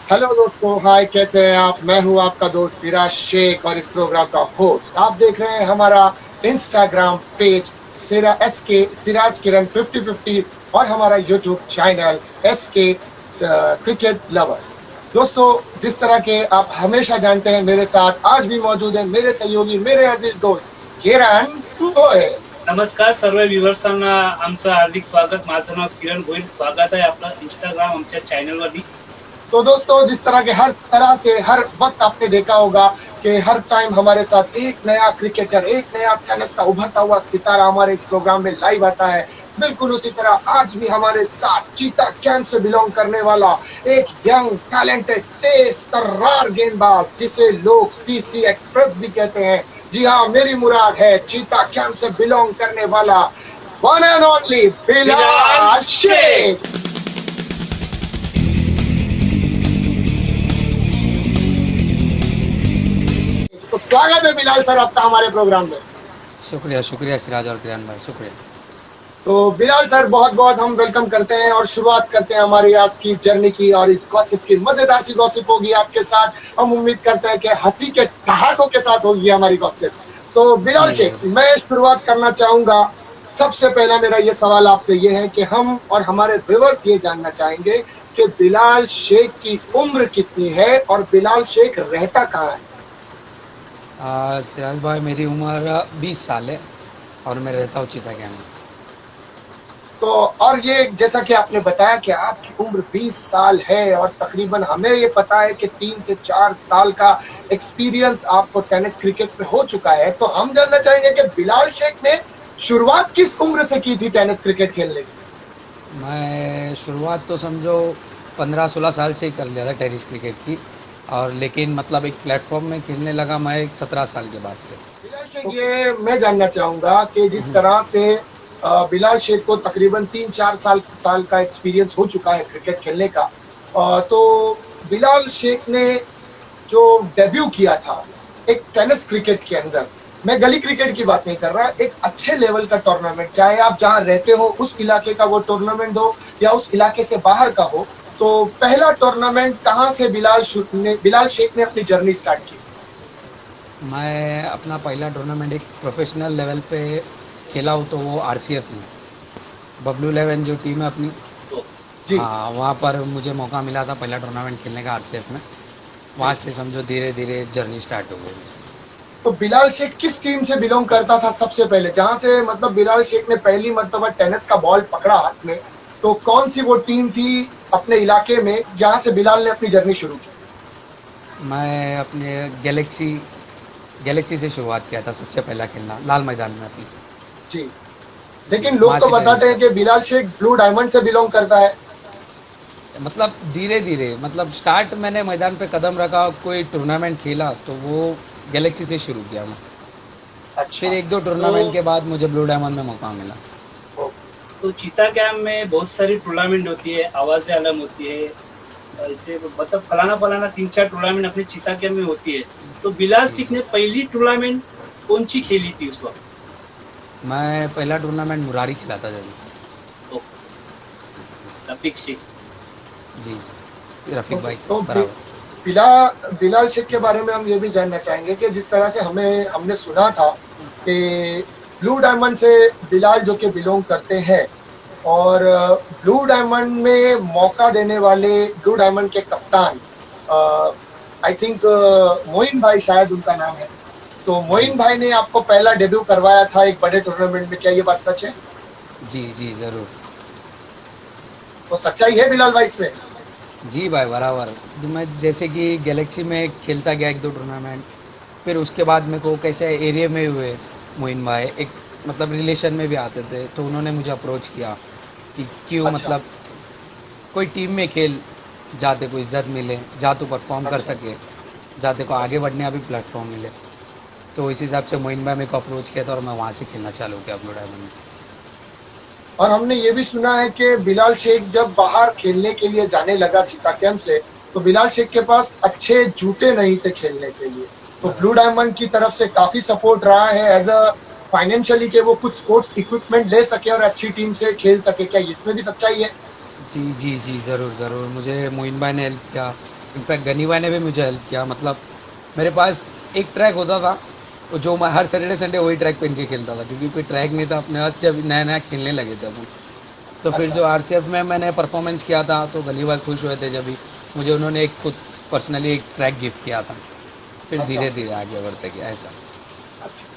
Hello दोस्तों, हाय, कैसे हैं आप। मैं हूं आपका दोस्त सिराज शेख और इस प्रोग्राम का होस्ट। आप देख रहे हैं हमारा इंस्टाग्राम पेज सिराज किरण 50-50 और हमारा YouTube channel SK cricket lovers. दोस्तों, जिस तरह के आप हमेशा जानते हैं, मेरे साथ आज भी मौजूद है मेरे सहयोगी, मेरे अजीज दोस्त किरण गोयल। नमस्कार सर्व व्ह्युअर्सांना आमचं हार्दिक स्वागत. माझं नाव किरण गोयल. स्वागत आहे आपलं इंस्टाग्राम आमच्या चॅनलवरती. तो दोस्तों, जिस तरह के हर तरह से हर वक्त आपने देखा होगा कि हर टाइम हमारे साथ एक नया क्रिकेटर, एक नया टेनिस का उभरता हुआ सितारा हमारे इस प्रोग्राम में लाइव आता है। बिल्कुल उसी तरह आज भी हमारे साथ चीता कैंप से बिलोंग करने वाला एक यंग टैलेंटेड तेज तर्रार गेंदबाज, जिसे लोग CC एक्सप्रेस भी कहते हैं। जी हाँ, मेरी मुराद है चीता कैंप से बिलोंग करने वाला one and only Bilal Shaikh. तो स्वागत है बिलाल सर आपका हमारे प्रोग्राम में। शुक्रिया शुक्रिया सिराज और किरण भाई, शुक्रिया। तो बिलाल सर, बहुत बहुत हम वेलकम करते हैं और शुरुआत करते हैं हमारी आज की जर्नी की। और इस गॉसिप की मजेदार सी गॉसिप होगी आपके साथ। हम उम्मीद करते हैं कि हंसी के ठहाकों के साथ होगी हमारी गॉसिप। सो बिलाल शेख, मैं शुरुआत करना चाहूंगा। सबसे पहला मेरा ये सवाल आपसे ये है कि हम और हमारे व्यूअर्स ये जानना चाहेंगे कि बिलाल शेख की उम्र कितनी है और बिलाल शेख रहता कहाँ है। सिराज भाई, मेरी उम्र 20 साल है और मैं रहता हूँ चीता कैंप में। तो और ये जैसा कि आपने बताया कि आपकी उम्र 20 साल है और तकरीबन हमें ये पता है कि 3 से 4 साल का एक्सपीरियंस आपको टेनिस क्रिकेट में हो चुका है। तो हम जानना चाहेंगे कि बिलाल शेख ने शुरुआत किस उम्र से की थी टेनिस क्रिकेट खेलने की। मैं शुरुआत तो समझो 15-16 साल से ही कर लिया था टेनिस क्रिकेट की, और लेकिन मतलब एक प्लेटफॉर्म में खेलने लगा मैं एक 17 साल के बाद से। बिलाल शेख, ये मैं जानना चाहूंगा कि जिस तरह से बिलाल शेख को तकरीबन 3-4 साल का एक्सपीरियंस हो चुका है क्रिकेट खेलने का, तो बिलाल शेख ने जो डेब्यू किया था एक टेनिस क्रिकेट के अंदर, मैं गली क्रिकेट की बात नहीं कर रहा, एक अच्छे लेवल का टूर्नामेंट, चाहे आप जहां रहते हो उस इलाके का वो टूर्नामेंट हो या उस इलाके से बाहर का हो, तो पहला टूर्नामेंट कहां से बिलाल शेख ने अपनी जर्नी स्टार्ट की। मैं अपना पहला टूर्नामेंट एक प्रोफेशनल लेवल पे खेला हूँ, तो वो RCF में बबलू 11 जो टीम है अपनी, जी हाँ, वहाँ पर मुझे मौका मिला था पहला टूर्नामेंट खेलने का RCF में। वहाँ से समझो धीरे धीरे जर्नी स्टार्ट हो गई। तो बिलाल शेख किस टीम से बिलोंग करता था सबसे पहले, जहां से मतलब बिलाल शेख ने पहली मर्तबा टेनिस का बॉल पकड़ा हाथ में, तो कौन सी वो टीम थी अपने इलाके में जहां से बिलाल ने अपनी जर्नी शुरू की। मैं अपने गैलेक्सी से शुरुआत किया था सबसे पहला खेलना, लाल मैदान में अपनी। जी, लेकिन लोग तो बताते हैं कि बिलाल शेख ब्लू डायमंड से बिलोंग करता है। मतलब धीरे धीरे, मतलब स्टार्ट मैंने मैदान पे कदम रखा, कोई टूर्नामेंट खेला तो वो गैलेक्सी से शुरू किया मैं। अच्छा, फिर 1-2 टूर्नामेंट के बाद मुझे ब्लू डायमंड में मौका मिला। तो चीता कैंप में बहुत सारी टूर्नामेंट होती है, आवाज़ें अलग होती है, ऐसे मतलब फलाना 3-4 टूर्नामेंट अपने चीता कैंप में होती है। तो बिलाल शेख ने पहली टूर्नामेंट कौन सी खेली थी उस वक्त। मैं पहला टूर्नामेंट मुरारी खेला था जब। तो रफीक शेख जी, रफीक भाई तो बराबर। बिलाल शेख के बारे में हम ये भी जानना चाहेंगे कि जिस तरह से हमने सुना था कि ब्लू डायमंड से बिलाल जो कि बिलोंग करते हैं, और ब्लू डायमंड में मौका देने वाले ब्लू डायमंड के कप्तान, आई थिंक मोइन भाई शायद उनका नाम है। सो मोइन भाई ने आपको पहला डेब्यू करवाया था एक बड़े टूर्नामेंट में, क्या ये बात सच है। जी जी ज़रूर। तो सच्चाई है बिलाल भाई इसमें। जी भाई बराबर। जो मैं जैसे कि गैलेक्सी में खेलता गया 1-2 टूर्नामेंट, फिर उसके बाद मेरे को कैसे एरिया में हुए मोइन भाई, एक मतलब रिलेशन में भी आते थे, तो उन्होंने मुझे अप्रोच किया कि क्यों, अच्छा। मतलब कोई टीम में खेल, जाते को इज्जत मिले, जा तो परफॉर्म कर अच्छा। सके, जाते को आगे बढ़ने का भी प्लेटफॉर्म मिले। तो इस हिसाब से मोइन भाई मेरे को अप्रोच किया था और मैं वहाँ से खेलना चालू किया ब्लू डायमंड में। और हमने ये भी सुना है कि बिलाल शेख जब बाहर खेलने के लिए जाने लगा चीता कैंप से, तो बिलाल शेख के पास अच्छे जूते नहीं थे खेलने के लिए, तो ब्लू डायमंड की तरफ से काफी सपोर्ट रहा है एज अ फाइनेंशियली कि वो कुछ स्पोर्ट्स इक्विपमेंट ले सके और अच्छी टीम से खेल सके। क्या इसमें भी सच्चाई है। जी जी जी ज़रूर ज़रूर, मुझे मोइन भाई ने हेल्प किया, इनफैक्ट गनी भाई ने भी मुझे हेल्प किया। मतलब मेरे पास एक ट्रैक होता था जो मैं हर सैटरडे संडे वही ट्रैक पहन के खेलता था, क्योंकि कोई ट्रैक नहीं था अपने पास जब नया नया खेलने लगे थे अपन। तो फिर अच्छा। जो आरसीएफ में मैंने परफॉर्मेंस किया था तो गनी भाई खुश हुए थे जब भी मुझे उन्होंने एक खुद पर्सनली एक ट्रैक गिफ्ट किया था। फिर अच्छा। धीरे धीरे आगे बढ़ते गया ऐसा। अच्छा।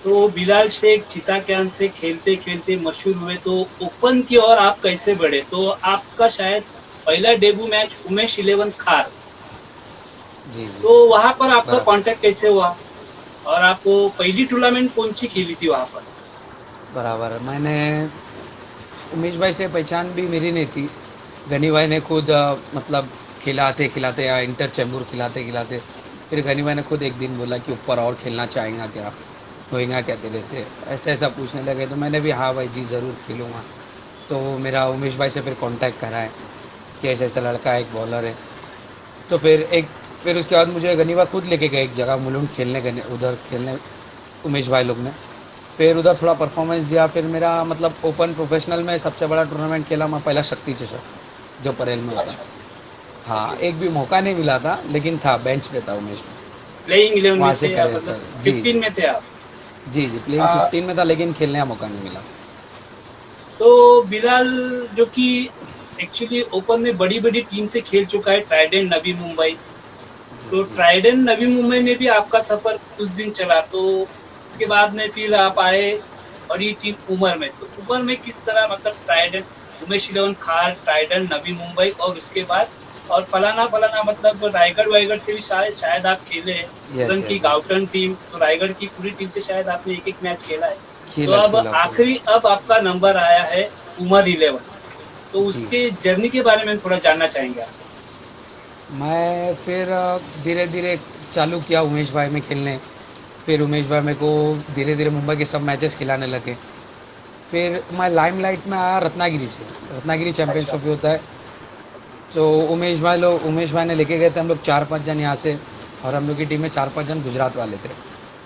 तो बिलाल शेख चीता कैंप से खेलते खेलते मशहूर हुए, तो ओपन की ओर आप कैसे बढ़े? तो आपका शायद पहला डेब्यू मैच उमेश 11 खार, जी जी तो वहां पर आपका बराबर कांटेक्ट कैसे हुआ और आपको पहली टूर्नामेंट कौन सी खेली थी वहां पर? बराबर। मैंने उमेश भाई से पहचान भी मेरी नहीं थी। गनी भाई ने खुद मतलब खिलाते खिलाते या इंटर चैम्बूर खिलाते खिलाते फिर गनी भाई ने खुद एक दिन बोला कि ऊपर और खेलना चाहेगा क्या, होएगा क्या तेरे से, ऐसा ऐसा पूछने लगे। तो मैंने भी हाँ भाई जी ज़रूर खेलूँगा। तो मेरा उमेश भाई से फिर कांटेक्ट करा है कि ऐसा ऐसा लड़का है, एक बॉलर है। तो फिर उसके बाद मुझे गनी भाई खुद लेके गए एक जगह मुलुंड खेलने गए, उधर खेलने उमेश भाई लोग ने। फिर उधर थोड़ा परफॉर्मेंस दिया। फिर मेरा मतलब ओपन प्रोफेशनल में सबसे बड़ा टूर्नामेंट खेला मैं पहला शक्ति चषक जो परेल में होता। अच्छा। हाँ, ओके। एक भी मौका नहीं मिला था लेकिन था, बेंच पे था उमेश में। प्लेइंग 11 वहाँ में से थे या करियर मतलब चल जी 15 में थे आप? जी जी प्लेइंग आ, 15 में था लेकिन खेलने का मौका नहीं मिला। तो बिलाल जो कि एक्चुअली ओपन में बड़ी बड़ी टीम से खेल चुका है, ट्राइडेंट नवी मुंबई। जी तो जी ट्राइडेंट नवी मुंबई में भी आपका सफर कुछ दिन चला, तो उसके बाद में फिर आप आए बड़ी टीम उमर में। तो उमर में किस तरह, मतलब ट्राइडेंट उमेश 11 खार, ट्राइडेंट नवी मुंबई और उसके बाद और फलाना फलाना, मतलब रायगढ़ वायगढ़ से भी शायद आप खेले हैं। यस उधर की यस यस गाउटन टीम, तो रायगढ़ की पूरी टीम से शायद आपने एक एक मैच खेला है। तो खेला अब खेला पूरा आखिरी अब आपका नंबर आया है उमर 11, तो जी। उसके जर्नी के बारे में थोड़ा जानना चाहेंगे आपसे। मैं फिर धीरे धीरे चालू किया उमेश भाई में खेलने। फिर उमेश भाई मेरे को धीरे धीरे मुंबई के सब मैचेस खिलाने लगे। फिर मैं लाइमलाइट में आया रत्नागिरी से, रत्नागिरी चैंपियंस अच्छा। ट्रॉफी होता है। तो उमेश भाई ने लेके गए थे हम लोग 4-5 जन यहाँ से, और हम लोग की टीम में 4-5 जन गुजरात वाले थे।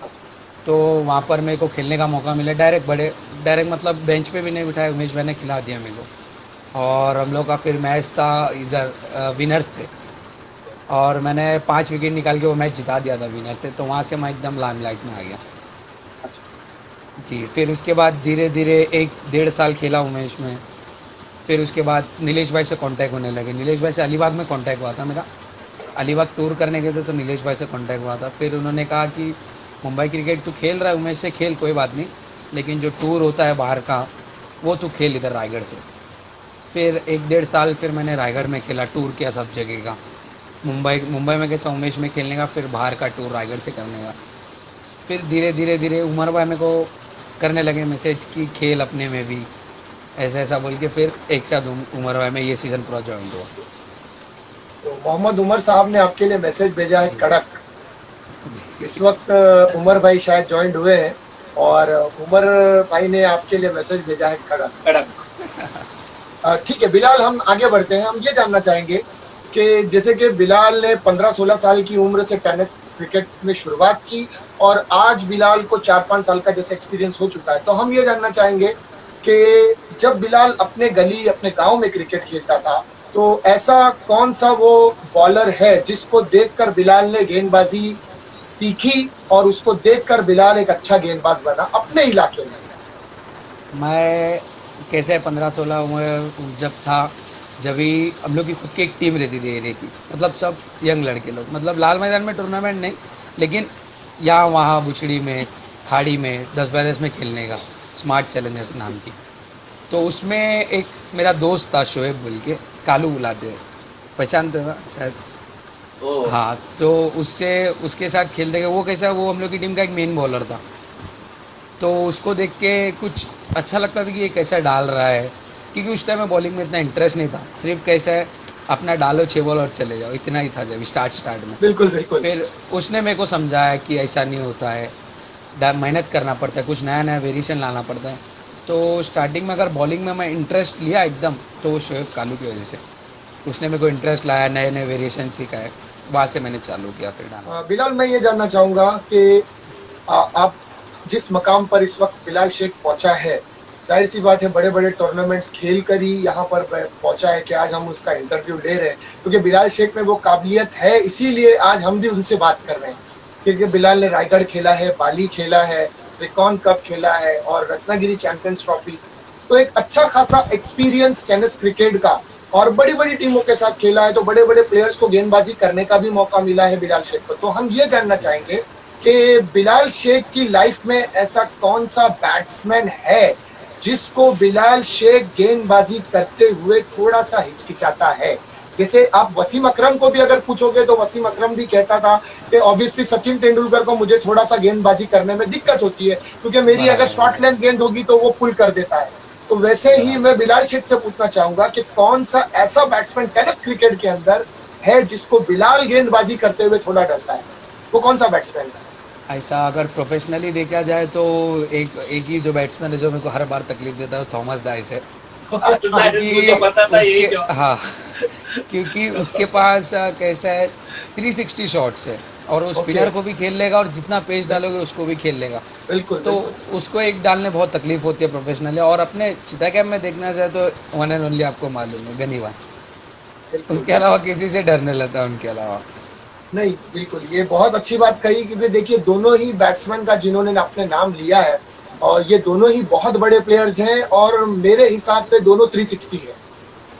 अच्छा। तो वहाँ पर मेरे को खेलने का मौका मिला। डायरेक्ट मतलब बेंच पे भी नहीं बिठाया, उमेश भाई ने खिला दिया मेरे को। और हम लोग का फिर मैच था इधर विनर्स से, और मैंने 5 विकेट निकाल के वो मैच जिता दिया था विनर से। तो वहाँ से मैं एकदम लाइमलाइट में आ गया। अच्छा। जी। फिर उसके बाद धीरे धीरे 1-1.5 साल खेला उमेश में। फिर उसके बाद नीलेश भाई से कांटेक्ट होने लगे। नीलेश भाई से अलीबाग में कांटेक्ट हुआ था मेरा। अलीबाग टूर करने गए थे तो नीलेश भाई से कांटेक्ट हुआ था। फिर उन्होंने कहा कि मुंबई क्रिकेट तू खेल रहा है उमेश से खेल, कोई बात नहीं, लेकिन जो टूर होता है बाहर का वो तू खेल इधर रायगढ़ से। फिर 1-1.5 साल फिर मैंने रायगढ़ में खेला, टूर किया सब जगह का। मुंबई में कैसा उमेश में खेलने का, फिर बाहर का टूर रायगढ़ से करने का। फिर धीरे धीरे धीरे उमर भाई मेरे को करने लगे मैसेज कि खेल अपने में भी, ऐसा ऐसा बोल के फिर एक साथ उमर भाई में ये सीज़न पूरा ज्वाइन हुआ। तो मोहम्मद उमर साहब ने आपके लिए मैसेज भेजा है जी कड़क। जी इस वक्त उमर भाई शायद ज्वाइंट हुए हैं, और उमर भाई ने आपके लिए मैसेज भेजा है कड़क। कड़क। ठीक है बिलाल, हम आगे बढ़ते हैं। हम ये जानना चाहेंगे कि जैसे कि बिलाल ने 15-16 साल की उम्र से टेनिस क्रिकेट में शुरुआत की, और आज बिलाल को 4-5 साल का जैसे एक्सपीरियंस हो चुका है, तो हम ये जानना चाहेंगे कि जब बिलाल अपने गली अपने गांव में क्रिकेट खेलता था, तो ऐसा कौन सा वो बॉलर है जिसको देखकर बिलाल ने गेंदबाजी सीखी और उसको देखकर बिलाल एक अच्छा गेंदबाज बना अपने इलाके में? मैं कैसे 15-16 उम्र जब था, जब भी हम लोग की खुद की एक टीम रहती थी एरिया की, मतलब सब यंग लड़के लोग, मतलब लाल मैदान में टूर्नामेंट नहीं लेकिन यहाँ वहाँ बुछड़ी में खाड़ी में 10-10 में खेलने का, स्मार्ट चैलेंजर्स नाम की। तो उसमें एक मेरा दोस्त था शोएब बोल के, कालू बुलाते, पहचानते था शायद। ओ हाँ, तो उसके साथ खेलते गए। वो कैसा, वो हम लोग की टीम का एक मेन बॉलर था। तो उसको देख के कुछ अच्छा लगता था कि ये कैसा डाल रहा है, क्योंकि उस टाइम में बॉलिंग में इतना इंटरेस्ट नहीं था, सिर्फ कैसा है अपना डालो 6 बॉल और चले जाओ, इतना ही था जब स्टार्ट में। बिल्कुल बिल्कुल। फिर उसने मेरे को समझाया कि ऐसा नहीं होता है, मेहनत करना पड़ता है, कुछ नया नया वेरिएशन लाना पड़ता है। तो स्टार्टिंग में अगर बॉलिंग में मैं इंटरेस्ट लिया एकदम, तो वो शोएब कालू की वजह से, उसने मेरे को इंटरेस्ट लाया, नए नए वेरिएशन सिखाए, वहाँ से मैंने चालू किया फिर डालना। बिलाल, मैं ये जानना चाहूंगा कि आप जिस मकाम पर इस वक्त बिलाल शेख पहुंचा है, जाहिर सी बात है बड़े बड़े टूर्नामेंट्स खेल कर ही यहाँ पर पहुंचा है कि आज हम उसका इंटरव्यू ले रहे हैं, क्योंकि बिलाल शेख में वो काबिलियत है, इसीलिए आज हम भी उनसे बात कर रहे हैं। क्योंकि बिलाल ने रायगढ़ खेला है, बाली खेला है, त्रिकोण कप खेला है और रत्नागिरी चैंपियंस ट्रॉफी, तो एक अच्छा खासा एक्सपीरियंस टेनिस क्रिकेट का, और बड़ी बड़ी टीमों के साथ खेला है, तो बड़े बड़े प्लेयर्स को गेंदबाजी करने का भी मौका मिला है बिलाल शेख को। तो हम ये जानना चाहेंगे कि बिलाल शेख की लाइफ में ऐसा कौन सा बैट्समैन है जिसको बिलाल शेख गेंदबाजी करते हुए थोड़ा सा हिचकिचाता है। जैसे आप वसीम अकरम को भी अगर पूछोगे तो वसीम अकरम भी कहता था कि ऑब्वियसली सचिन तेंदुलकर को मुझे थोड़ा सा गेंदबाजी करने में दिक्कत होती है, क्योंकि मेरी अगर शॉर्ट लेंथ गेंद होगी तो वो पुल कर देता है। तो वैसे ही मैं बिलाल शेख से पूछना चाहूंगा कि कौन सा ऐसा बैट्समैन टेनिस क्रिकेट के अंदर है जिसको बिलाल गेंदबाजी करते हुए थोड़ा डरता है, वो कौन सा बैट्समैन है? ऐसा अगर प्रोफेशनली देखा जाए तो एक ही जो बैट्समैन है जो मेरे को हर बार तकलीफ देता है वो थॉमस डाइस है। मुझे पता था यही जवाब। हाँ, क्योंकि उसके पास कैसा है 360 शॉट्स है और वो स्पिनर को भी खेल लेगा और जितना पेस डालोगे उसको भी खेल लेगा। बिल्कुल। तो उसको एक डालने बहुत तकलीफ होती है प्रोफेशनली। और अपने चिता कैंप में देखना चाहे तो वन एंड ओनली आपको मालूम है गनीवान, उसके अलावा किसी से डरने लगता है उनके अलावा। नहीं, बिल्कुल ये बहुत अच्छी बात कही, क्योंकि देखिए दोनों ही बैट्समैन का जिन्होंने अपने नाम लिया है और ये दोनों ही बहुत बड़े प्लेयर्स हैं और मेरे हिसाब से दोनों 360 है,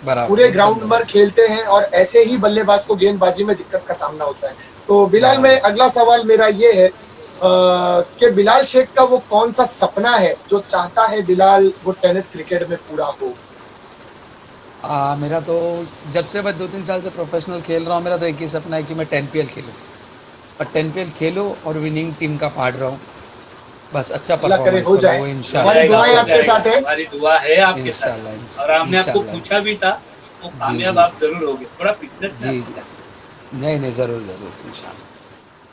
पूरे ग्राउंड पर खेलते हैं और ऐसे ही बल्लेबाज को गेंदबाजी में दिक्कत का सामना होता है। तो बिलाल में अगला सवाल मेरा ये है कि बिलाल शेख का वो कौन सा सपना है जो चाहता है बिलाल वो टेनिस क्रिकेट में पूरा हो? मेरा तो जब से मैं 2-3 साल से प्रोफेशनल खेल रहा हूँ, मेरा तो एक ही सपना है कि मैं 10PL खेलूँ और 10PL खेलूँ और विनिंग टीम का पार्ट रहूँ। बस अच्छा परफॉर्मेंस हो जाए, हमारी दुआएं आपके साथ है, हमारी दुआ है आपके साथ। और हमने आपको पूछा भी था, वो कामयाब आप जरूर होगे, थोड़ा फिटनेस जी। नहीं जरूर इंशाल्लाह।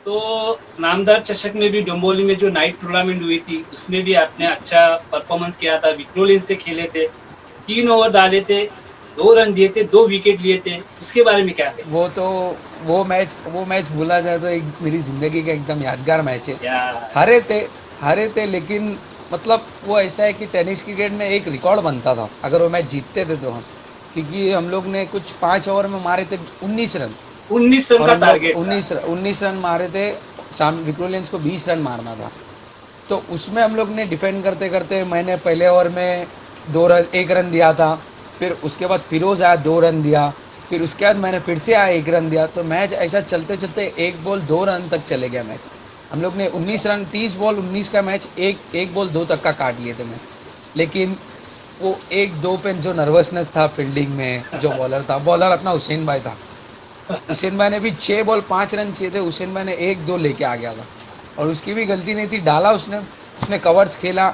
तो नामदार चषक में भी डोंबिवली में जो नाइट टूर्नामेंट हुई थी उसमें भी आपने अच्छा परफॉर्मेंस किया था, विक्टोरियन से खेले थे, 3 ओवर डाले थे, 2 रन दिए थे, 2 विकेट लिए थे, उसके बारे में क्या है? वो मैच भूला जाए तो एक मेरी जिंदगी का एकदम यादगार मैच है। हारे थे लेकिन मतलब वो ऐसा है कि टेनिस क्रिकेट में एक रिकॉर्ड बनता था अगर वो मैच जीतते थे तो हम, क्योंकि हम लोग ने कुछ 5 ओवर में मारे थे 19 रन का टारगेट, 19 रन मारे थे। विक्टोरियंस को 20 रन मारना था, तो उसमें हम लोग ने डिफेंड करते करते मैंने पहले ओवर में 1 रन दिया था, फिर उसके बाद फिरोज आया 2 रन दिया, फिर उसके बाद मैंने फिर से आया 1 रन दिया। तो मैच ऐसा चलते चलते 1 बॉल 2 रन तक चले गया मैच। हम लोग ने 19 रन 30 बॉल 19 का मैच एक बॉल 2 तक का काट लिए थे मैं। लेकिन वो 1-2 पे जो नर्वसनेस था फील्डिंग में, जो बॉलर अपना हुसैन भाई था, हुसैन भाई ने भी 6 बॉल 5 रन चाहिए थे, हुसैन भाई ने 1-2 लेके आ गया था और उसकी भी गलती नहीं थी, डाला उसने कवर्स खेला।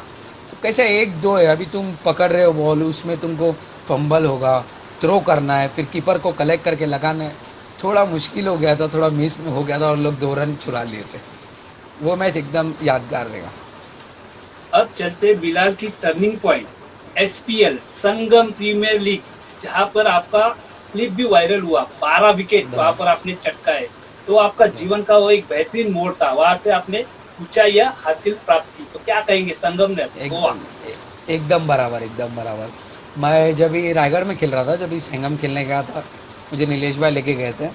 कैसे 1-2 है, अभी तुम पकड़ रहे हो बॉल, उसमें तुमको फंबल होगा, थ्रो करना है, फिर कीपर को कलेक्ट करके लगाना है, थोड़ा मुश्किल हो गया था, थोड़ा मिस हो गया था और लोग 2 रन चुरा लिए थे। वो मैच एकदम यादगार रहेगा। अब चलते बिलाल की टर्निंग पॉइंट SPL संगम प्रीमियर लीग, जहां पर आपका क्लिप भी वायरल हुआ, 12 विकेट वहां पर आपने चटकाए, तो आपका जीवन का वो एक बेहतरीन मोड़ था, वहां से आपने ऊंचाइयां हासिल प्राप्त की। तो क्या कहेंगे संगम ने? एकदम बराबर। मैं जब ही रायगढ़ में खेल रहा था, जब ही संगम खेलने गया था, मुझे नीलेश भाई लेके गए थे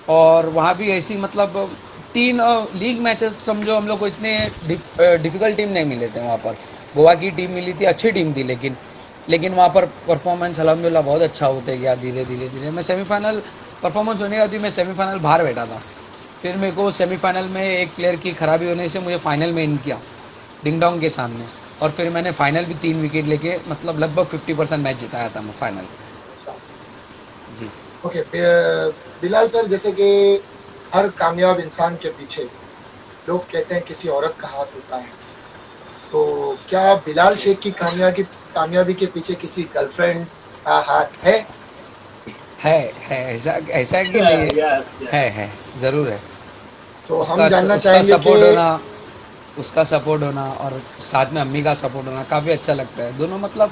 और वहाँ भी ऐसी मतलब 3 लीग मैचेस समझो हम लोग को इतने डिफिकल्ट टीम नहीं मिले थे वहाँ पर। गोवा की टीम मिली थी, अच्छी टीम थी, लेकिन वहाँ पर परफॉर्मेंस अल्हम्दुलिल्लाह बहुत अच्छा होते गया धीरे। मैं सेमीफाइनल परफॉर्मेंस होने का थी, मैं सेमीफाइनल बाहर बैठा था, फिर मेरे को सेमीफाइनल में एक प्लेयर की खराबी होने से मुझे फाइनल में इन किया डिंगडोंग के सामने, और फिर मैंने फाइनल भी 3 विकेट लेके मतलब लगभग 50% मैच जिताया था मैं फाइनल। जी ओके बिलाल सर, जैसे कि हर कामयाब इंसान के पीछे लोग कहते हैं किसी औरत का हाथ होता है, तो क्या बिलाल शेख की कामयाबी के पीछे किसी गर्लफ्रेंड का हाथ है? ऐसा कि नहीं है जरूर है। तो हम जानना चाहेंगे कि उसका सपोर्ट होना और साथ में अम्मी का सपोर्ट होना काफ़ी अच्छा लगता है। दोनों मतलब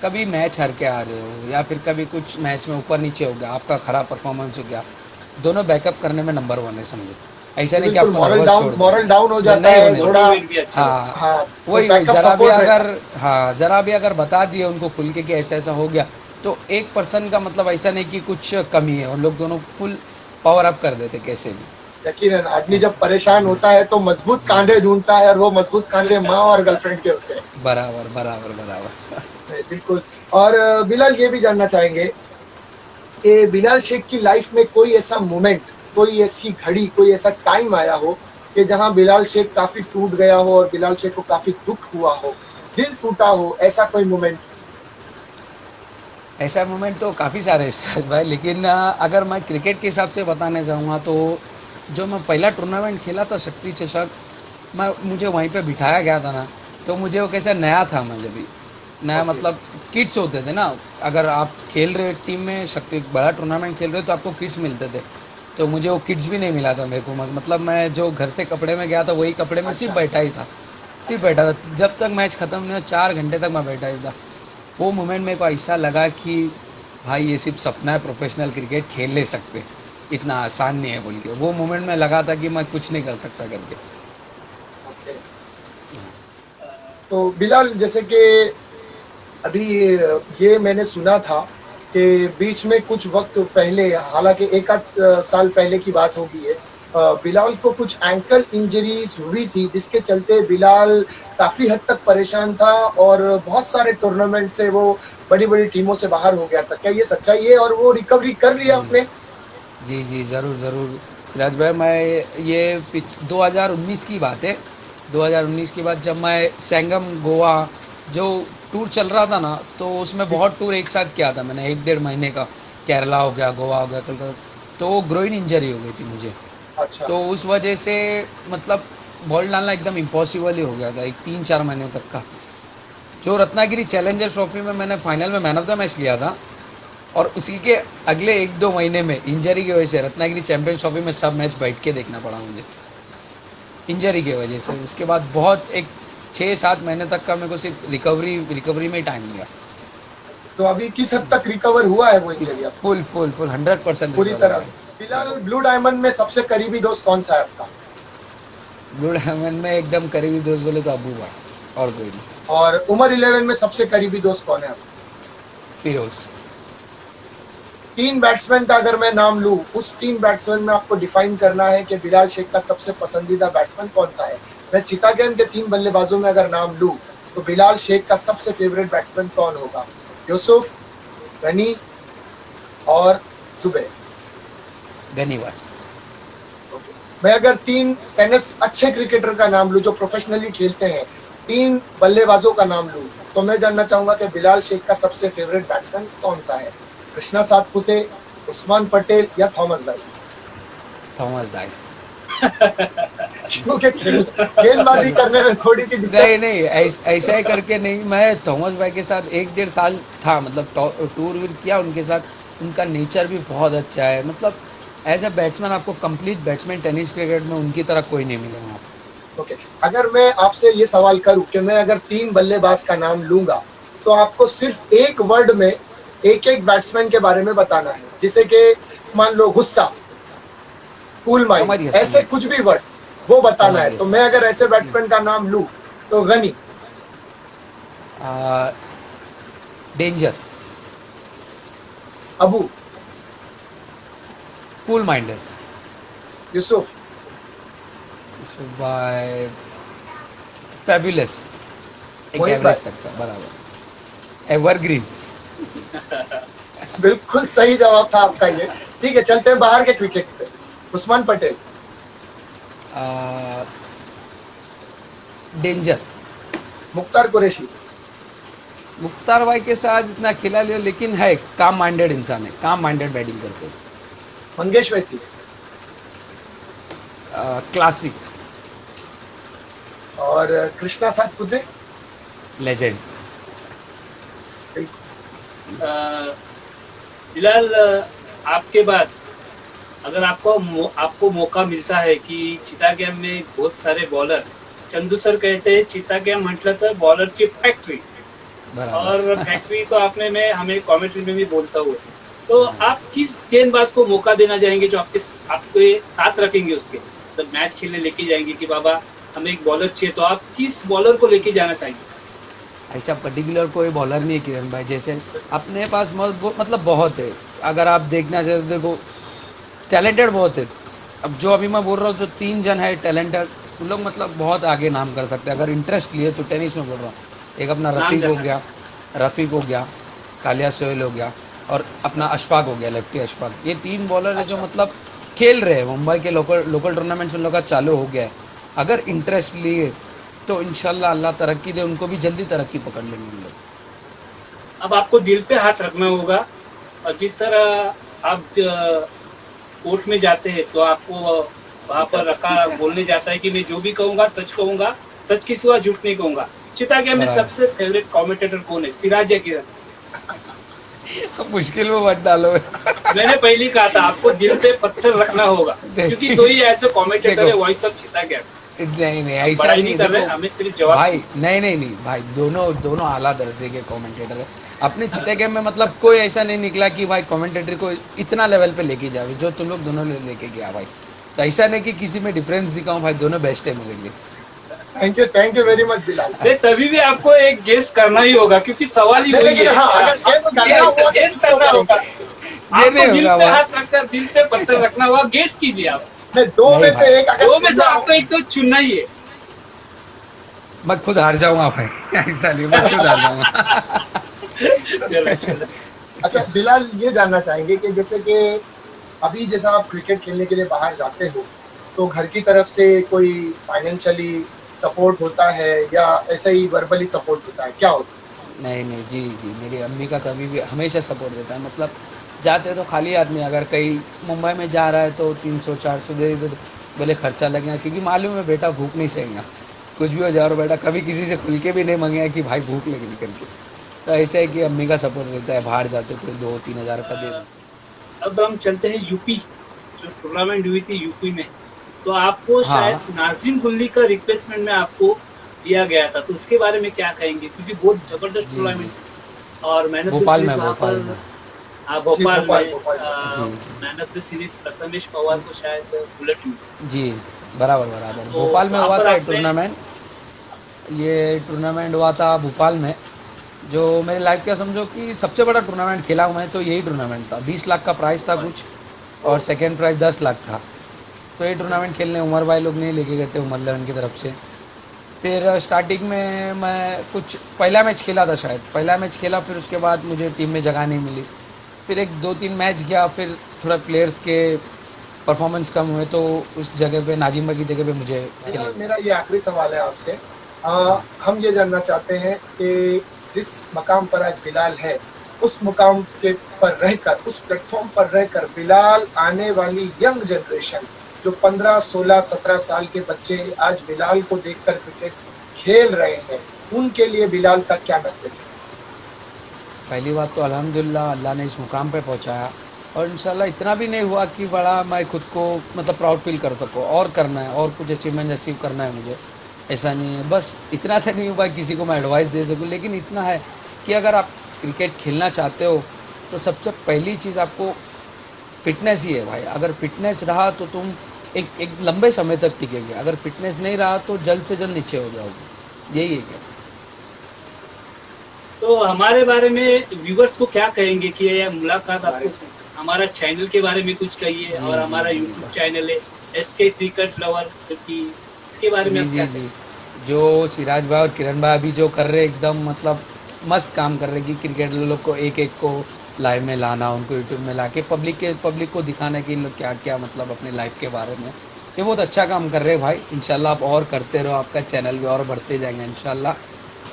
कभी मैच हार के आ रहे हो या फिर कभी कुछ मैच में ऊपर नीचे हो गया, आपका ख़राब परफॉर्मेंस हो गया, दोनों बैकअप करने में नंबर 1 है समझो। ऐसा नहीं कि बिल्कुल आपको नर्वस छोड़ दे। मॉरल डाउन हो जाता नहीं है होने थोड़ा। मोटिवेट भी अच्छा हाँ हाँ, वही बैकअप जरा भी सपोर्ट अगर रहता हाँ जरा भी अगर बता दिए उनको खुल के कि ऐसा ऐसा हो गया, तो एक पर्सन का मतलब ऐसा नहीं कि कुछ कमी है, उन लोग दोनों फुल पावर अप कर देते कैसे भी। है। यकीनन आदमी जब परेशान होता है तो मजबूत कांधे ढूंढता है, और वो मजबूत कांधे माँ और गर्लफ्रेंड के होते हैं। बराबर बराबर बराबर। नहीं, बिल्कुल। और बिलाल, ये भी जानना चाहेंगे कि बिलाल शेख की लाइफ में कोई ऐसा मोमेंट, कोई ऐसी घड़ी, कोई ऐसा टाइम आया हो कि जहां बिलाल शेख काफी टूट गया हो और बिलाल शेख को काफी दुख हुआ हो, दिल टूटा हो, ऐसा कोई मोमेंट? ऐसा मोमेंट तो काफ़ी सारे हैं सिराज भाई, लेकिन अगर मैं क्रिकेट के हिसाब से बताने जाऊँगा तो जो मैं पहला टूर्नामेंट खेला था शक्ति चषक, मुझे वहीं पे बिठाया गया था ना, तो मुझे वो कैसा नया था, मुझे भी नया Okay. मतलब किट्स होते थे ना, अगर आप खेल रहे हो टीम में शक्ति बड़ा टूर्नामेंट खेल रहे हो तो आपको किट्स मिलते थे, तो मुझे वो किट्स भी नहीं मिला था मेरे को। मतलब मैं जो घर से कपड़े में गया था वही कपड़े में सिर्फ अच्छा। बैठा ही था, सिर्फ बैठा था जब तक मैच ख़त्म नहीं हुआ, 4 घंटे तक मैं बैठा ही था। वो मोमेंट मेरे को ऐसा लगा कि भाई ये सिर्फ सपना है, प्रोफेशनल क्रिकेट खेल ले सकते, इतना आसान नहीं है बोल के। वो मोमेंट में लगा था कि मैं कुछ नहीं कर सकता करके। Okay. तो बिलाल, जैसे कि अभी ये मैंने सुना था कि बीच में कुछ वक्त पहले, हालांकि एक आध साल पहले की बात होगी ये, बिलाल को कुछ एंकल इंजरीज हुई थी जिसके चलते बिलाल काफी हद तक परेशान था और बहुत सारे टूर्नामेंट से वो बड़ी बड़ी टीमों से बाहर हो गया था। क्या ये सच्चाई है और वो रिकवरी कर लिया आपने? जी जी ज़रूर ज़रूर सिराज भाई, मैं ये 2019 की बात है, 2019 की बात, जब मैं संगम गोवा जो टूर चल रहा था ना, तो उसमें बहुत टूर एक साथ किया था मैंने, 1-1.5 महीने का। केरला हो गया, गोवा हो गया, कलकत्ता, तो वो ग्रोइन इंजरी हो गई थी मुझे, अच्छा। तो उस वजह से मतलब बॉल डालना एकदम इम्पॉसिबल ही हो गया था, एक 3-4 महीने तक का। जो रत्नागिरी चैलेंजर्स ट्रॉफी में मैंने फाइनल में मैन ऑफ द मैच लिया था, और उसी के अगले 1-2 महीने में इंजरी की वजह से रत्नागिरी चैंपियंस ट्रॉफी में सब मैच बैठ के देखना पड़ा मुझे, इंजरी की वजह से। उसके बाद बहुत एक 6-7 महीने तक का मेरे को सिर्फ रिकवरी में ही टाइम लिया। तो अभी किस हद तक रिकवर हुआ है वो इंजरी? फुल 100% पूरी तरह से। बिलाल, ब्लू डायमंड में सबसे करीबी दोस्त कौन सा है आपका? ब्लू डायमंड में एकदम करीबी दोस्त बोले तो अबू भाई, और कोई नहीं। और उमर 11 में सबसे करीबी दोस्त कौन है आपका? फिरोज। 3 बैट्समैन का अगर मैं नाम लूं, उस 3 बैट्समैन में आपको डिफाइन करना है कि बिलाल शेख का सबसे पसंदीदा बैट्समैन कौन सा है। मैं चिता गेम के 3 बल्लेबाजों में अगर नाम लूं तो बिलाल शेख का सबसे फेवरेट बैट्समैन कौन होगा? यूसुफ, गनी और जुबैर? गनी भाई। ओके। मैं अगर 3 टेनिस अच्छे क्रिकेटर का नाम लूं जो प्रोफेशनली खेलते हैं, 3 बल्लेबाजों का नाम लूं, तो मैं जानना चाहूंगा कि बिलाल शेख का सबसे फेवरेट बैट्समैन कौन सा है? कृष्णा सातपुते, उस्मान पटेल या थॉमस डाइस? Thomas dice. क्योंकि गेंदबाजी करने में थोड़ी सी दिक्कत। नहीं ऐसा ही करके नहीं, मैं थॉमस भाई के साथ 1-1.5 साल था, मतलब टूर वीर किया उनके साथ। उनका नेचर भी बहुत अच्छा है, मतलब एज अ बैट्समैन आपको कंप्लीट बैट्समैन टेनिस क्रिकेट में उनकी तरह कोई नहीं मिलेगा आपको। ओके। अगर मैं आपसे ये सवाल करूं कि मैं अगर 3 बल्लेबाज का नाम लूंगा तो आपको सिर्फ एक वर्ड में एक एक बैट्समैन के बारे में बताना है, जैसे कि मान लो गुस्सा, कूल माइंड, ऐसे कुछ भी वर्ड्स वो बताना है। तो मैं अगर ऐसे बैट्समैन का नाम लूं तो Gani, danger, Abu, cool minded, Yusuf, भाई फैबुलस, एक मोहित एवरेज भाई। तक था, बराबर, एवरग्रीन। बिल्कुल सही जवाब था आपका ये। ठीक है, चलते हैं बाहर के क्रिकेट पे। उस्मान पटेल, डेंजर। मुख्तार कुरैशी, मुख्तार भाई के साथ इतना खिला लिया, लेकिन है काम माइंडेड इंसान है, काम माइंडेड बैटिंग करते हैं। मंगेश वैती, क्लासिक, और कृष्णा सातपुते, लेजेंड। बिलाल, आपके बाद अगर आपको मौका मिलता है कि चिता गेम में बहुत सारे बॉलर, चंदू सर कहते हैं चिता गेम म्हटलं तर बॉलरची फॅक्टरी, और फैक्ट्री तो मैं हमें कमेंट्री में भी बोलता हूँ। तो आप किस गेंदबाज को मौका देना चाहेंगे जो आपके साथ रखेंगे उसके? मतलब मैच खेलने लेके जाएंगे कि बाबा हमें एक बॉलर चाहिए, तो आप किस बॉलर को लेके जाना चाहिए? ऐसा पर्टिकुलर कोई बॉलर नहीं है किरण भाई, जैसे अपने पास मतलब बहुत है। अगर आप देखना चाहते तो देखो टैलेंटेड बहुत है। अब जो अभी मैं बोल रहा हूँ जो 3 जन है टैलेंटेड, उन लोग मतलब बहुत आगे नाम कर सकते हैं अगर इंटरेस्ट लिए तो। टेनिस में बोल रहा हूँ, एक अपना नाम रफ़ीक हो जाना गया, कालिया सोहेल हो गया, और अपना अशफाक हो गया, लेफ्टी अशफाक। ये 3 बॉलर है जो अच्छा। मतलब खेल रहे हैं मुंबई के लोकल टूर्नामेंट्स उन लोग का चालू हो गया है। अगर इंटरेस्ट लिए तो इंशाल्लाह अल्लाह तरक्की दे, उनको भी जल्दी तरक्की पकड़ लेंगे उन लोग। अब आपको दिल पे हाथ रखना होगा, और जिस तरह आप कोर्ट में जाते हैं तो आपको वहाँ पर रखा बोलने जाता है कि मैं जो भी कहूँगा, सच के सिवा झूठ नहीं कहूँगा। चिता गेम में बराबर। सबसे फेवरेट कमेंटेटर कौन है, सिराज या किरण? मुश्किल में मत डालो। मैंने पहले ही कहा था आपको दिल पे पत्थर रखना होगा, क्योंकि दो ही ऐसे कमेंटेटर है देखो। वॉइस ऑफ चिता गेम। नहीं ऐसा बड़ाई नहीं नहीं कर रहे, देखो हमें सिर्फ जवाब भाई, नहीं भाई, दोनों आला दर्जे के कमेंटेटर है अपने चिते गेम में। मतलब कोई ऐसा नहीं निकला कि भाई कमेंटेटर को इतना लेवल पे लेके जावे जो तुम लोग दोनों लेके गया भाई। तो ऐसा नहीं कि किसी में डिफरेंस दिखाऊं भाई, दोनों बेस्ट है मेरे लिए। Thank you very much Bilal. नहीं, तभी भी आपको एक गेस करना ही होगा, क्योंकि सवाल ही वही लेकिन है। हाँ, अगर guess करना हुआ तो गेस किसको करना होगा, ये आपको नहीं दिल होगा पे भाई। हाथ रखकर दिल पे पत्थर रखना होगा, गेस कीजिए आप। नहीं, दो नहीं में भाई। से एक अगर दो में से चुनना हो- आपको एक तो चुनना ही है। मैं खुद हार जाऊंगा भाई, ऐसा नहीं, मैं खुद हार जाऊंगा। चलो अच्छा बिलाल, ये जानना चाहेंगे कि जैसे कि अभी जैसा आप क्रिकेट खेलने के लिए बाहर जाते हो तो घर की तरफ से कोई फाइनेंशियली सपोर्ट होता है या ऐसा ही वर्बली सपोर्ट होता है, क्या होता है? नहीं जी, मेरी अम्मी का कभी भी हमेशा सपोर्ट देता है। मतलब जाते तो खाली आदमी, अगर कहीं मुंबई में जा रहा है तो 300-400 दे दे, बोले खर्चा लगेगा, क्योंकि मालूम है बेटा भूख नहीं सहेगा, कुछ भी हो जाए। और बेटा कभी किसी से खुल के भी नहीं मांगेगा कि भाई भूख लगी करके। तो ऐसा है कि अम्मी का सपोर्ट रहता है, बाहर जाते तो 2-3 हज़ार का दे दें। अब हम चलते हैं यूपी, जो टूर्नामेंट हुई थी यूपी में, तो आपको हाँ। शायद नाजिम गुल्ली का रिप्लेसमेंट में आपको दिया गया था, तो उसके बारे में क्या कहेंगे? क्योंकि बहुत जबरदस्त जी, टूर्नामेंट और man of the Bhopal series में वहाँ भोपाल पर में भोपाल भोपाल जी। Man of the series Prathamesh Pawar को शायद बुलेट हुई। जी, बराबर तो भोपाल में वहाँ हुआ पर था आपने- टूर्नामेंट। ये टूर्नामेंट हुआ था भोपाल में, जो मेरे लाइफ का समझो कि सबसे बड़ा टूर्नामेंट खेला हूँ मैं, तो यही टूर्नामेंट था। 20 लाख का प्राइस था कुछ, और सेकेंड प्राइस 10 लाख था। तो ये टूर्नामेंट खेलने उमर भाई लोग नहीं लेके गए थे, उमर 11 की तरफ से। फिर स्टार्टिंग में मैं कुछ पहला मैच खेला था, शायद पहला मैच खेला, फिर उसके बाद मुझे टीम में जगह नहीं मिली। फिर एक 2-3 मैच गया, फिर थोड़ा प्लेयर्स के परफॉर्मेंस कम हुए, तो उस जगह पे नाजिम भाई की जगह पे मुझे खेला। मेरा ये आखिरी सवाल है आपसे। हम ये जानना चाहते हैं कि जिस मकाम पर आज बिलाल है, उस मुकाम के पर रहकर, उस प्लेटफॉर्म पर रहकर बिलाल आने वाली यंग जनरेशन जो 15, 16, 17 साल के बच्चे आज बिलाल को देखकर क्रिकेट खेल रहे हैं, उनके लिए बिलाल का क्या मैसेज है? पहली बात तो अल्हम्दुलिल्लाह अल्लाह ने इस मुकाम पे पहुंचाया, और इंशाल्लाह इतना भी नहीं हुआ कि बड़ा मैं खुद को मतलब प्राउड फील कर सकूं, और करना है, और कुछ अचीवमेंट अचीव करना है मुझे। ऐसा नहीं है, बस इतना तो नहीं हुआ किसी को मैं एडवाइस दे सकूं, लेकिन इतना है कि अगर आप क्रिकेट खेलना चाहते हो तो सबसे पहली चीज़ आपको फिटनेस ही है भाई। अगर फिटनेस रहा तो तुम एक लंबे समय तक टिकेंगे, अगर फिटनेस नहीं रहा तो जल्द से जल्द नीचे हो जाओगे। यही है क्या। तो हमारे बारे में व्यूवर्स को क्या कहेंगे कि ये मुलाकात आपको, हमारा चैनल के बारे में कुछ कहिए, और हमारा यूट्यूब चैनल है SK क्रिकेट लवर, क्योंकि इसके बारे में आप क्या जी, जो सिराज भाई और किरण भाई अभी जो कर रहे हैं, एकदम मतलब मस्त काम कर रहे हैं कि क्रिकेट लोग को एक को लाइव में लाना, उनको यूट्यूब में ला के पब्लिक को दिखाना कि इन लोग क्या क्या मतलब अपने लाइफ के बारे में, ये बहुत अच्छा काम कर रहे हैं भाई। इंशाल्लाह आप और करते रहो, आपका चैनल भी और बढ़ते जाएंगे इंशाल्लाह।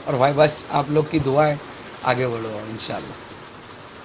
और भाई बस आप लोग की दुआ है, आगे बढ़ो इंशाल्लाह।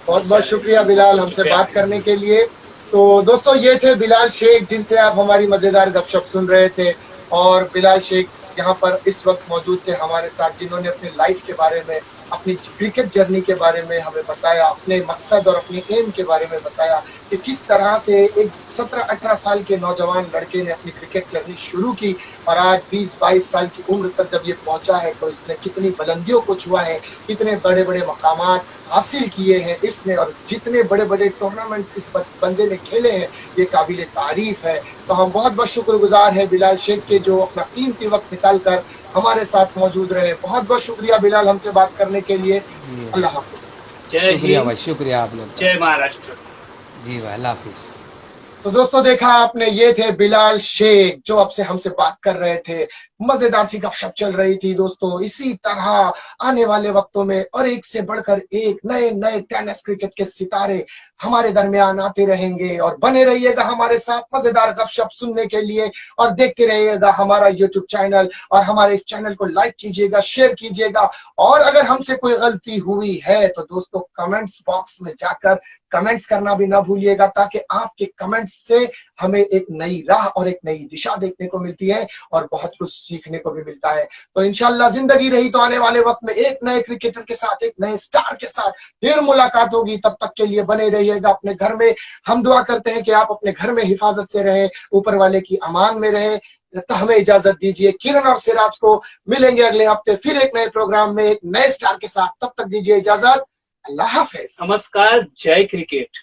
बहुत बहुत शुक्रिया बिलाल हमसे बात करने के लिए। तो दोस्तों, ये थे बिलाल शेख जिनसे आप हमारी मजेदार गपशप सुन रहे थे, और बिलाल शेख यहाँ पर इस वक्त मौजूद थे हमारे साथ, जिन्होंने अपनी लाइफ के बारे में, अपनी क्रिकेट जर्नी के बारे में हमें बताया, अपने मकसद और अपने एम के बारे में बताया कि किस तरह से एक 17-18 साल के नौजवान लड़के ने अपनी क्रिकेट जर्नी शुरू की, और आज 20-22 साल की उम्र तक जब ये पहुंचा है तो इसने कितनी बुलंदियों को छुआ है, कितने बड़े बड़े मकामात हासिल किए हैं इसने, और जितने बड़े बड़े टूर्नामेंट्स इस बंदे ने खेले हैं, ये काबिल तारीफ है। तो हम बहुत बहुत शुक्रगुजार है बिलाल शेख के, जो अपना कीमती वक्त निकाल कर हमारे साथ मौजूद रहे। बहुत बहुत शुक्रिया बिलाल हमसे बात करने के लिए। जी भाई, अल्लाह हाफिज। जय शुक्रिया हिंद, भाई, शुक्रिया आप लोग का। जय महाराष्ट्र। जी भाई, अल्लाह हाफिज। तो दोस्तों देखा आपने, ये थे बिलाल शेख जो अब से हमसे बात कर रहे थे। मजेदार सी गपशप चल रही थी दोस्तों। इसी तरह आने वाले वक्तों में और एक से बढ़कर एक नए नए टेनिस क्रिकेट के सितारे हमारे दरमियान आते रहेंगे। और बने रहिएगा हमारे साथ मजेदार गपशप सुनने के लिए, और देखते रहिएगा हमारा यूट्यूब चैनल, और हमारे इस चैनल को लाइक कीजिएगा, शेयर कीजिएगा। और अगर हमसे कोई गलती हुई है तो दोस्तों कमेंट्स बॉक्स में जाकर कमेंट्स करना भी ना भूलिएगा, ताकि आपके कमेंट्स से हमें एक नई राह और एक नई दिशा देखने को मिलती है और बहुत कुछ सीखने को भी मिलता है। तो इंशाल्लाह जिंदगी रही तो आने वाले वक्त में एक नए क्रिकेटर के साथ, एक नए स्टार के साथ फिर मुलाकात होगी। तब तक के लिए बने रहिएगा अपने घर में। हम दुआ करते हैं कि आप अपने घर में हिफाजत से रहे, ऊपर वाले की अमान में रहे। तो हमें इजाजत दीजिए। किरण और सिराज को मिलेंगे अगले हफ्ते फिर एक नए प्रोग्राम में एक नए स्टार के साथ। तब तक दीजिए इजाजत। अल्लाह हाफिज। नमस्कार, जय क्रिकेट।